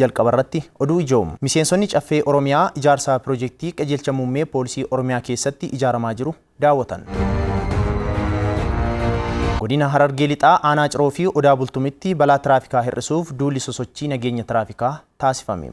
jalqabarratti oduu ijoom. Miseensonni caffee Oromiyaa ijaarsa piroojeektii qajeelcha muummee poolisii Oromiyaa keessatti ijaaramaa jiru daawwatan. Godina Harargee Lixaa aanaa Ciroo fi Odaa Bultumitti balaa tiraafikaa hir'isuuf duulli sosochii nageenya tiraafikaa taasifame.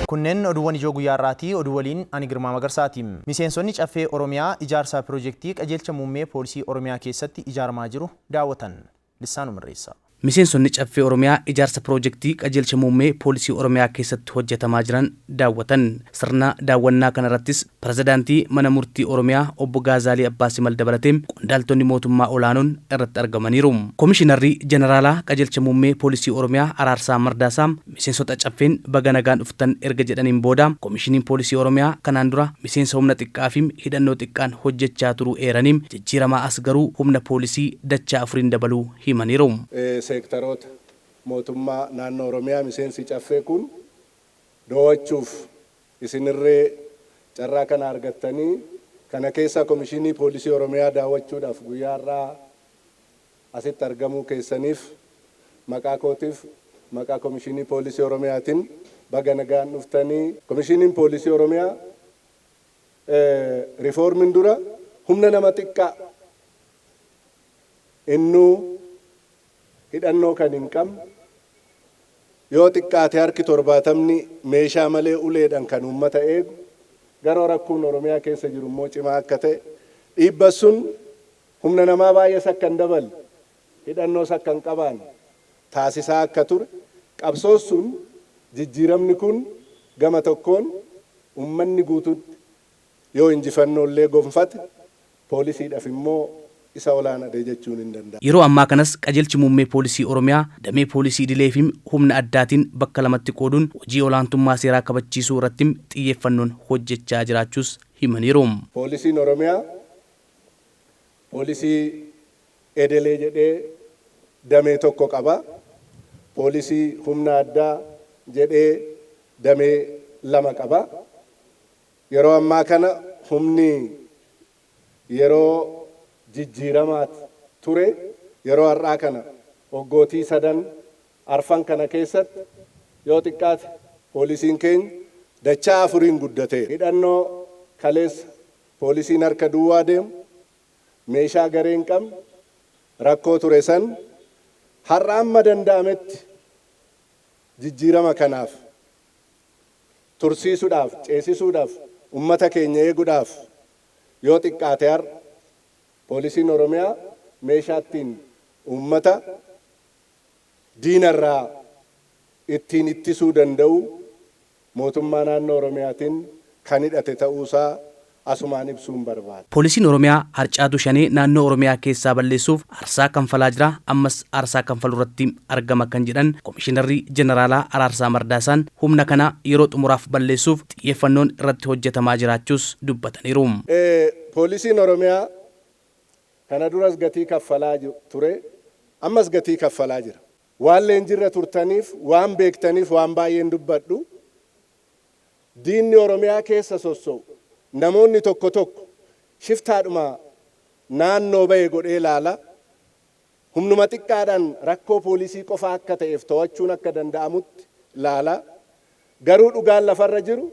Kunneen oduuwwan ijoo guyyaa irraati. Oduu waliin ani Girmaa Magarsaati. Miseensonni caffee Oromiyaa ijaarsa piroojeektii qajeelcha muummee poolisii Oromiyaa keessatti ijaaramaa jiru daawwatan. Lissaanuu Mirreessaa. Miseensonni caffee Oromiyaa ijaarsa piroojeektii qajeelcha muummee poolisii Oromiyaa keessatti hojjetamaa jiran daawwatan. Sirna daawwannaa kanarrattis pirezidaantii mana murtii Oromiyaa obbo Gaazaalii Abbaasimal dabalatee qondaaltonni mootummaa olaanoon irratti argamaniiru. Komishinarri Jeneraalaa qajeelcha muummee poolisii Oromiyaa Araarsaa Mardaasaa miseensota caffeen baga nagaan dhuftan erga jedhaniin booda komishiniin poolisii Oromiyaa kanaan dura miseensa humna xiqqaa fi hidhannoo xiqqaan hojjechaa turuu eeraniin jijjiiramaa as garuu humna poolisii dachaa 4 dabaluu himaniiru. Seektaroota mootummaa naannoo Oromiyaa miseensi caffee kun doo'achuuf isinirree carraa kana argattanii kana keessa komishinii poolisii Oromiyaa daawwachuudhaaf guyyaa irraa asitti argamuu keessaniif maqaa kootiif maqaa komishinii poolisii Oromiyaatiin baga nagaan dhuftanii. Komishiniin poolisii Oromiyaa riifoormiin dura humna nama xiqqaa innuu hidhannoo kan hin qabne yoo xiqqaate harki 70 meeshaa malee uleedhaan kan uummata eegu garoo rakkoon Oromiyaa keessa jiru immoo cimaa akka ta'e dhiibba sun humna namaa baay'ees akka hin daballe hidhannoos akka hin qabaanne taasisaa akka ture qabsoon sun jijjiiramni kun gama tokkoon uummanni guutuutti yoo injifannollee gonfate poolisiidhaaf immoo isa olaanaadha jechuun hin danda'amu. Yeroo ammaa kanas qajeelchi muummee poolisii Oromiyaa damee poolisii idilee fi humna addaatiin bakka lamatti qooduun hojii olaantummaa seeraa kabachiisuu irratti xiyyeeffannoon hojjechaa jiraachuus himaniiru. Poolisiin Oromiyaa poolisii idilee jedhee damee tokko qaba. Poolisii humna addaa jedhee damee 2 qaba. Yeroo ammaa kana humni yeroo jijjiiramaat ture yeroo har'aa kana hoggootii 3 arfan kana keessatti yoo xiqqaate poolisiin keenya dachaa 4 guddate. Hidhannoo kaleessa poolisiin harka duwwaa deemu meeshaa garee hin qabne rakkoo ture san har'a amma danda'ametti jijjiirama kanaaf tursiisuudhaaf ceesisuudhaaf ummata keenya eeguudhaaf yoo xiqqaate har'a poolisiin Oromiyaa meeshaattiin uummata diinarraa ittiin ittisuu danda'u mootummaa naannoo Oromiyaatiin kan hidhate ta'uusaa asumaan ibsuun barbaada. Poolisiin Oromiyaa harcaatu shanee naannoo Oromiyaa keessaa balleessuuf aarsaa kanfalaa jira. Ammas aarsaa kanfaluu irratti argama kan jedhan Komishinarri Jeneraalaa Araarsaa Mardaasaan humna kana yeroo xumuraaf balleessuuf xiyyeeffannoon irratti hojjetamaa jiraachuus dubbataniiru. Poolisiin Oromiyaa kana duras gatii kaffalaa ture ammas gatii kaffalaa jira. Waan leenjirra turtaniif waan beektaniif waan baay'een dubbadhu diinni Oromiyaa keessa sossoo'u namoonni tokko shiftaadhuma naannoo ba'e godhee ilaala humnuma xiqqaadhaan rakkoo poolisii qofaa akka ta'eef to'achuun akka danda'amutti ilaala. Garuu dhugaan lafarra jiru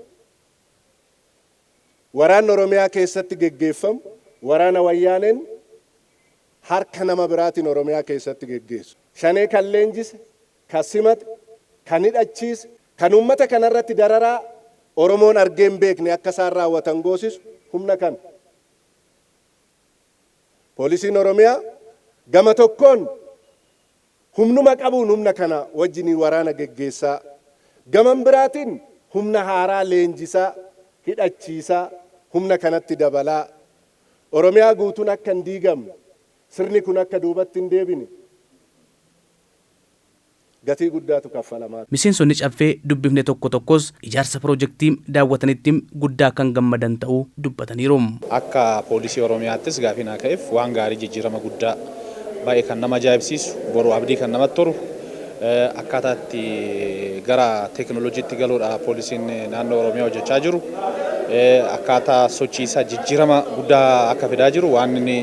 waraanni Oromiyaa keessatti geggeeffamu waraana wayyaaneen harka nama biraatiin Oromiyaa keessatti geggeessu. Shanee kan leenjise, kan simate, kan hidhachiise, kan uummata kanarratti dararaa Oromoon argee hin beekne akka isaan raawwatan goosisu humna kana. Poolisiin Oromiyaa gama tokkoon humnuma qabuun humna kana wajjin waraana geggeessaa. Gama biraatiin humna haaraa leenjisaa, hidhachiisaa, humna kanatti dabalaa. Oromiyaa guutuun akka hin diigamne. Sirni kun akka duubatti hin deebine gatii guddaatu kaffalamaa. Miseensonni caffee dubbifne tokkos ijaarsa piroojeektii daawwatanitti guddaa kan gammadan ta'uu dubbataniiru. Akka poolisii Oromiyaattis gaafii naa ka'eef waan gaarii jijjiirama guddaa baay'ee kan nama ajaa'ibsiisu boru abdii kan namatti toru akkaataatti gara teekinooloojiitti galuudha poolisiin naannoo Oromiyaa hojjechaa jiru akkaataa sochiisaa jijjiirama guddaa akka fidaa jiru waan inni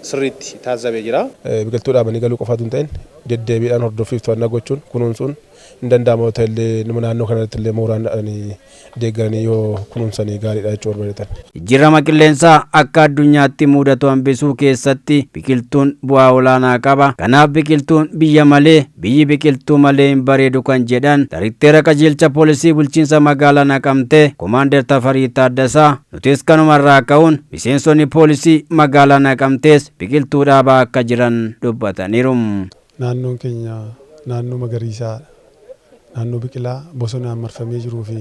sirriitti taasifamee jira. Biqiltuu dhaabanii galuu qofaatu hin ta'in deddeebiidhaan hordoffiif to'annaa gochuun kunuunsuun hin danda'amu ta'ellee nama naannoo kanatti illee mooraan deeggaranii yoo kunuunsanii gaariidha jechuudha barbaadatan. Jijjiirama qilleensaa akka addunyaatti mudatu hambisuu keessatti biqiltuun bu'aa olaanaa qaba. Kanaaf biqiltuun biyya malee biyyi biqiltuu malee hin bareedu kan jedhan Daayireektara qajeelcha poolisii bulchiinsa magaalaa Naqamtee Komaander Tafarii Taaddasaa nutis kanumarraa ka'uun miseensonni poolisii magaalaa Naqamtees biqiltuu dhaabaa akka jiran dubbataniiru. Naannoon keenya naannoo magariisaa naannoo biqilaa bosonaan marfamee jiruu fi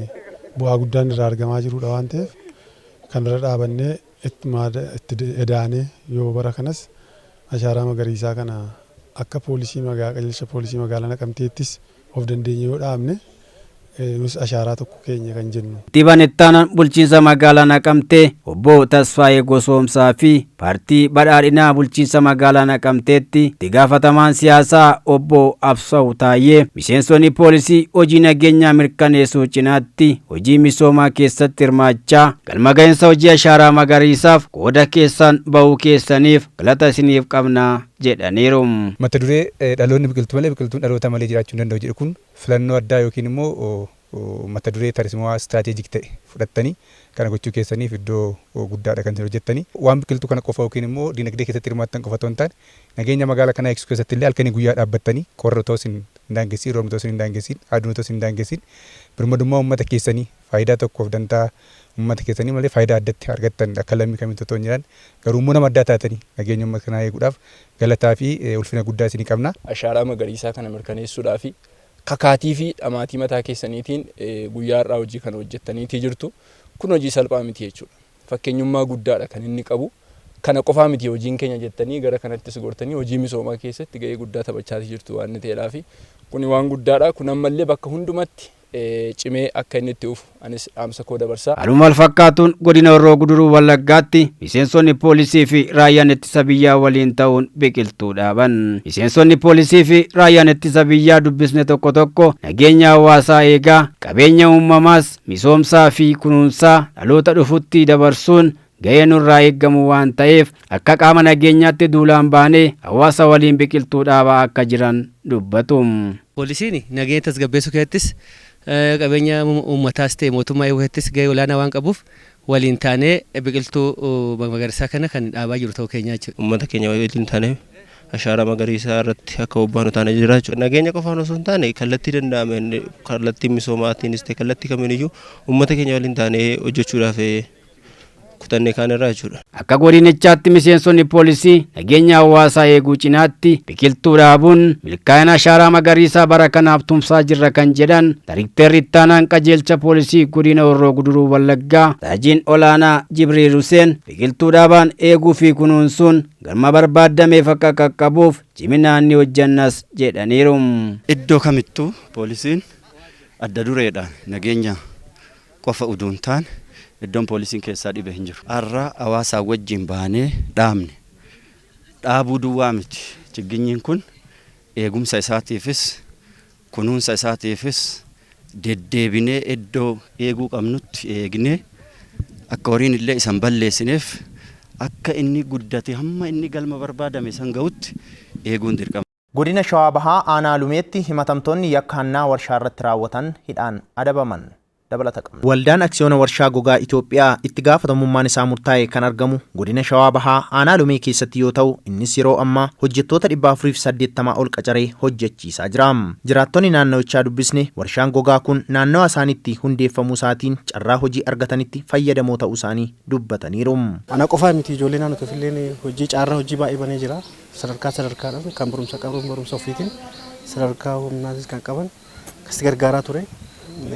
bu'aa guddaan irraa argamaa jirudha waan ta'eef kan irra dhaabannee itti edaanee yoo bara kanas ashaaraa magariisaa kana akka qajeelcha poolisii magaalaa Naqamteettis of dandeenye yoo dhaabne nus ashaaraa tokko keenya kan jennu. Tiban ittaanaan bulchiinsa magaalaa Naqamtee obbo Tasfaayee Gosoomsaa fi paartii badhaadhinaa bulchiinsa magaalaa Naqamteetti itti gaafatamaan siyaasaa obbo Absaw Taayee miseensonni poolisii hojii nageenyaa mirkaneessuu cinaatti hojii misoomaa keessatti hirmaachaa galma gahinsa hojii ashaaraa magariisaaf qooda keessan bahuu keessaniif galata isiniif qabnaa jedhaniiru. Mata duree dhaloonni biqiltuu malee biqiltuun dhaloota malee jiraachuu hin danda'u jedhu kun filannoo addaa yookiin immoo mata duree tarsiimaa istiraatiijik ta'e fudhattanii kana gochuu keessaniif iddoo guddaadha kan isin hojjettanii waan biqiltuu kana qofa yookiin immoo dinagdee keessatti hirmaattan qofa otoo hin taane nageenya magaalaa kanaa eegsisuu keessatti illee halkanii guyyaa dhaabbattanii qorra otoo isin hin daangessiin roobni otoo isin hin daangessiin aduun otoo isin hin daangessiin birmadummaa uummata keessanii faayidaa tokkoof dantaa uummata keessanii malee faayidaa addatti argattan akka lammii kamitti otoo hin jiraan garuu immoo nama addaa taatanii nageenya uummata kanaa eeguudhaaf galataa fi ulfina guddaa isinii qabna. Ashaaraa magariisaa kana mirkaneessuudhaa fi kakaatii fi dhamaatii mataa keessaniitiin guyyaa irraa hojii kana hojjettaniitii jirtu. Kun hojii salphaa miti jechuudha. Fakkeenyummaa guddaadha kan inni qabu. Kana qofaa miti hojiin keenya jettanii gara kanattis gortanii hojii misoomaa keessatti gahee guddaa taphachaa jirtu waan ta'eedhaa fi kun waan guddaadha. Kun ammallee bakka hundumatti cimee akka inni itti ufu anis dhaamsa koo dabarsaa. Haaluma wal fakkaatuun godina Horroo Guduruu Wallaggaatti miseensonni poolisii fi raayyaan ittisa biyyaa waliin ta'uun biqiltuu dhaaban. Miseensonni poolisii fi raayyaan ittisa biyyaa dubbisne tokko tokko nageenya hawaasaa eegaa qabeenya uumamaas misoomsaa fi kunuunsaa dhaloota dhufutti dabarsuun gahee nurraa eeggamu waan ta'eef akka qaama nageenyaatti duulaan baanee hawaasa waliin biqiltuu dhaabaa akka jiran dubbatu. Poolisiin nageenya tasgabbeessuu keessattis qabeenya uummataas ta'e mootummaa eeguutti gahee olaanaa waan qabuuf waliin taanee biqiltuu magariisaa kana kan dhaabaa jiru ta'uu keenyaa jechuudha. Uummata keenya waliin taanee ashaaraa magariisaa irratti akka bobbaanu taanee jira jechuudha. Nageenya qofaan osoo hin taane kallattii danda'ameen kallattii misoomaatiinis ta'e kallattii kamiiniyyuu uummata keenya waliin taanee hojjechuudhaaf kutannee kaan irraa jechuudha. Akka godinichaatti miseensonni poolisii nageenya hawaasaa eeguu cinaatti biqiltuu dhaabuun milkaa'ina ashaaraa magariisaa bara kanaaf tumsaa jirra kan jedhan Daayireektarri ittaanaan qajeelcha poolisii godina Horroo Guduruu Wallaggaa Saajiin Olaanaa Jibriil Huseen biqiltuu dhaabaan eeguu fi kunuunsuun galma barbaadameef akka qaqqabuuf ciminaan ni hojjannas jedhaniiru. Iddoo kamittuu poolisiin adda dureedhaan nageenya qofa utuu hin taane iddoon poolisiin keessaa dhibe hin jiru. Har'a hawaasaa wajjin baanee dhaabne dhaabuu duwwaa miti. Chigginyiin kun eegumsa isaatiifis kunuunsa isaatiifis deddeebinee iddoo eeguu qabnutti eegnee akka horiin illee isan balleessineef akka inni guddate hamma inni galma barbaadame san ga'utti eeguun dirqama. Godina Shawaa Bahaa aanaa Lumeetti himatamtoonni yakka hannaa warshaa irratti raawwatan hidhaan adabaman. Waldaan Aksiyoona Warshaa Gogaa Itoophiyaa itti gaafatamummaan isaa murtaa'e kan argamu godina Shawaa Bahaa aanaa Lumee keessatti yoo ta'u innis yeroo ammaa hojjettoota 480 ol qacaree hojjechiisaa jira. Jiraattonni naannawichaa dubbisne warshaan gogaa kun naannawa isaaniitti hundeeffamuu isaatiin carraa hojii argatanitti fayyadamoo ta'uu isaanii dubbataniiru. Ana qofaa miti ijoollee naannoo fillee hojii carraa hojii baay'ee banee jira. Sadarkaadhaan kan barumsa ofiitiin sadarkaa humnaatis kan qaban kasi gargaaraa ture.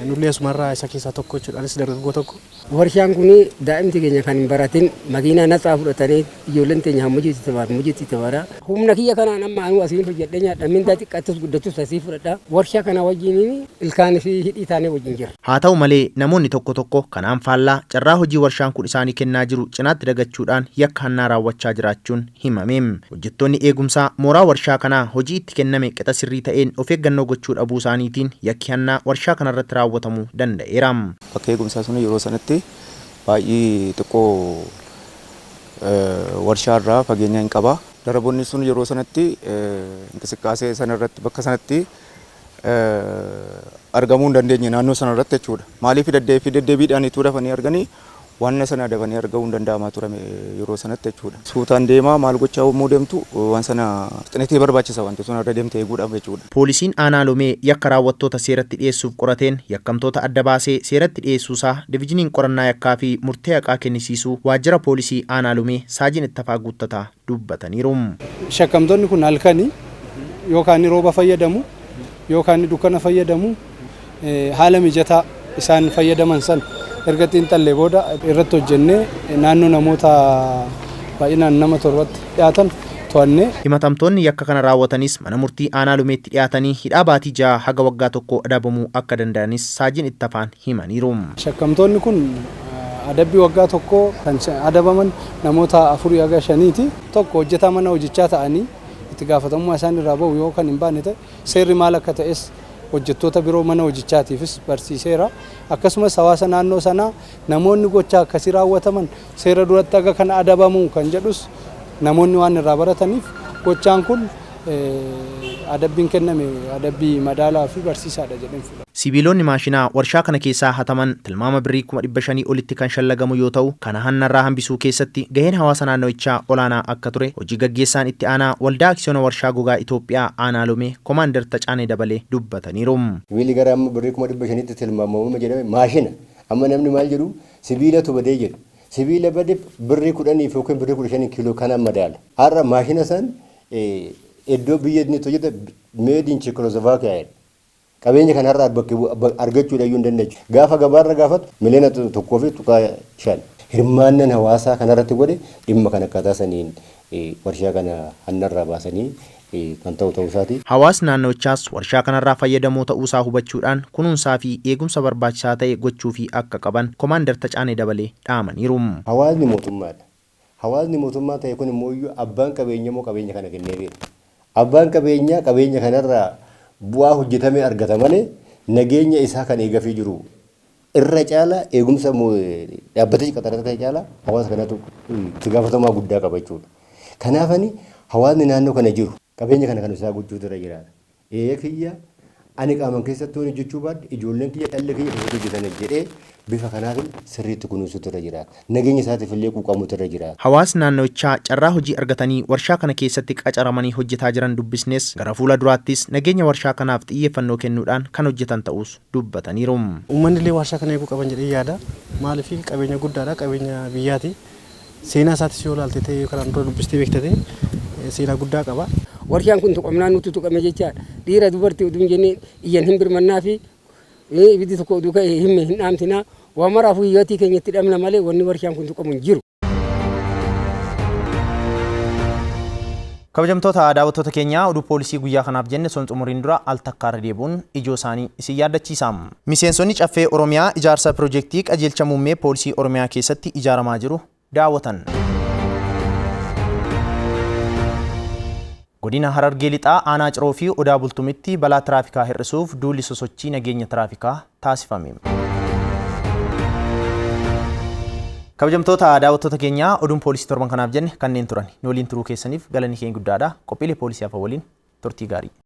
Nullee asumarraa isa keessaa tokko jechuudhaanis dargaggoo tokko. Warshaan kun daa'imti keenya kan hin baratin makiinaa naxaa fudhatanii ijoolleen teenya mujiitti tabara. Humna kiyya kanaan amma anuu asiin hojjedhee nyaadha. Mindaa xiqqaattus guddatus asii fudhadha. Warshaa kana wajjin ilkaan fi hidhii taanee wajjin jira. Haa ta'u malee namoonni tokko tokko kanaan faallaa carraa hojii warshaan kun isaanii kennaa jiru cinaatti dagachuudhaan yakka hannaa raawwachaa jiraachuun himame. Hojjettoonni eegumsaa mooraa warshaa kanaa hojii itti kenname qixa sirrii ta'een of eeggannoo gochuu dhabuu isaaniitiin yakki hannaa warshaa kanarratti raawwatamuu danda'eera. Bakka eegumsaa sun yeroo sanatti baay'ee xiqqoo warshaarraa fageenya hin qaba. Darabonni sun yeroo sanatti inqisiqqaasee sanarratti bakka sanatti argamuu hin dandeenye naannoo sanarratti jechuudha. Maaliif deddeebiidhaan itti dafanii arganii waan sana dafanii arguu hin danda'amaa ture yeroo sanatti jechuudha. Suutaan deemaa maal gochaa yommuu deemtu waan sana xinitee barbaachisa wanti sun irra deemtee eeguudhaaf jechuudha. Poolisiin aanaa Lomee yakka raawwattoota seeratti dhiyeessuuf qorateen yakkamtoota adda baasee seeratti dhiyeessuusaa diviijiniin qorannaa yakkaa fi murtee haqaa kennisiisuu waajjira poolisii aanaa Lomee Saajin Ittafaa Guuttataa dubbataniiru. Shakkamtoonni kun halkanii yookaan rooba fayyadamu yookaan dukkana fayyadamu haala mijataa isaan fayyadaman san erga xiinxallee booda irratti hojjennee naannoo namoota baay'inaan nama 7tti dhiyaatan to'annee. Himatamtoonni yakka kana raawwatanis mana murtii aanaa Lumeetti dhiyaatanii hidhaa baatii 6 haga waggaa 1 adabamuu akka danda'anis Saajin Ittafaan himaniiru. Shakkamtoonni kun adabbii waggaa 1 kan adabaman namoota 4 haga 5ti. Tokko hojjetaa mana hojichaa ta'anii itti gaafatamummaa isaan irraa bahu yoo kan hin baane ta'e seerri maal akka ta'es hojjettoota biroo mana hojichaatiifis barsiiseera. Akkasumas hawaasa naannoo sanaa namoonni gocha akkasii raawwataman seera duratti akka kana adabamu kan jedhus namoonni waan irraa barataniif gochaan kun adabbiin kenname adabbii madaalaa fi barsiisaadha jedheen fudhata. Sibiilonni maashinaa warshaa kana keessaa hataman tilmaama birrii 500,000 olitti kan shallagamu yoo ta'u kana hannarraa hambisuu keessatti gaheen hawaasa naannooichaa olaanaa akka ture hojii gaggeessaan itti aanaa waldaa aksiyoona warshaa gogaa Itoophiyaa aanaa Lomee Komaander Tacaanee Dabalee dubbataniiru. Sibiilli gara amma birrii 500,000tti tilmaamamu jedhame maashina amma namni maal jedhu sibiilatu badee jedhu sibiila bade birrii 10 yookiin birrii 15 kiiloo kana madaala har'a maashina san iddoo biyya inni hojjeta made in Czechoslovakia qabeenya kanarraa argachuu dhayyuu hin dandeenye gaafa gabaarra gaafatu miliyoona 1.5 hirmaannaan hawaasaa kanarratti godhe dhimma kan akkaataa saniin warshaa kana hannarraa baasanii kan ta'u isaati. Hawaasni naannochaas warshaa kanarraa fayyadamoo ta'uusaa hubachuudhaan kunuunsaa fi eegumsa barbaachisaa ta'e gochuu fi akka qaban Komaander Tacaanee Dabalee dhaamaniiru. Hawaasni mootummaadha. Hawaasni mootummaa ta'e kun immoo abbaan qabeenya moo qabeenya kana kennee beeku. Abbaan qabeenya kanarraa bu'aa hojjetamee argata malee nageenya isaa kan eegafii jiru irra caala eegumsa dhaabbata qaxarata caala hawaasa kanatu itti gaafatamaa guddaa qaba jechuudha. Kanaafani hawaasni naannoo kana jiru qabeenya kana kan isaa gochuutu irra jiraata. Kiyya ani qaaman keessatti hojjechuu baadde ijoolleen kiyya dhalli kiyya keessatti hojjetan jedhee bifa kanaatiin sirriitti kunuunsuutu irra jiraata. Nageenya isaatiif illee quuqamuutu irra jiraata. Hawaasni naannochaa carraa hojii argatanii warshaa kana keessatti qacaramanii hojjetaa jiran dubbisnes gara fuula duraattis nageenya warshaa kanaaf xiyyeeffannoo kennuudhaan kan hojjetan ta'us dubbataniiru. Uummanni illee warshaa kana eeguu qaban jedhee yaada. Maaliif qabeenya guddaadha qabeenya biyyaati. Seenaa isaatis yoo ilaalte ta'e kanaan dura dubbistee beektate seenaa guddaa qaba. Warshaan kun tuqamnaan nuti tuqame jechaadha. Dhiira dubartii uduun jennee iyyan hin birmannaa fi ibiddi tokko uduu ka'e hin dhaamtinaa waan maraafuu hiyyootii keenyatti dhabna malee wanni warshaan kun tuqamu hin jiru. Kabajamtoota daawwattoota keenyaa oduu poolisii guyyaa kanaaf jenne son xumuriin dura al takkaarra deebuun ijoo isaanii isin yaadachiisa. Miseensonni caffee Oromiyaa ijaarsa piroojeektii qajeelcha muummee poolisii Oromiyaa keessatti ijaaramaa jiru daawwatan. Godina Harargee lixaa aanaa Ciroo fi Odaa Bultumitti balaa tiraafikaa hir'isuuf duulli sosochii nageenya tiraafikaa taasifame. Kabajamtoota daawwattoota keenyaa oduun poolisii torban kanaaf jenne kanneen turan. Nu waliin turuu keessaniif galanni keenya guddaadha. Qophiilee poolisii hafa waliin turtii gaarii.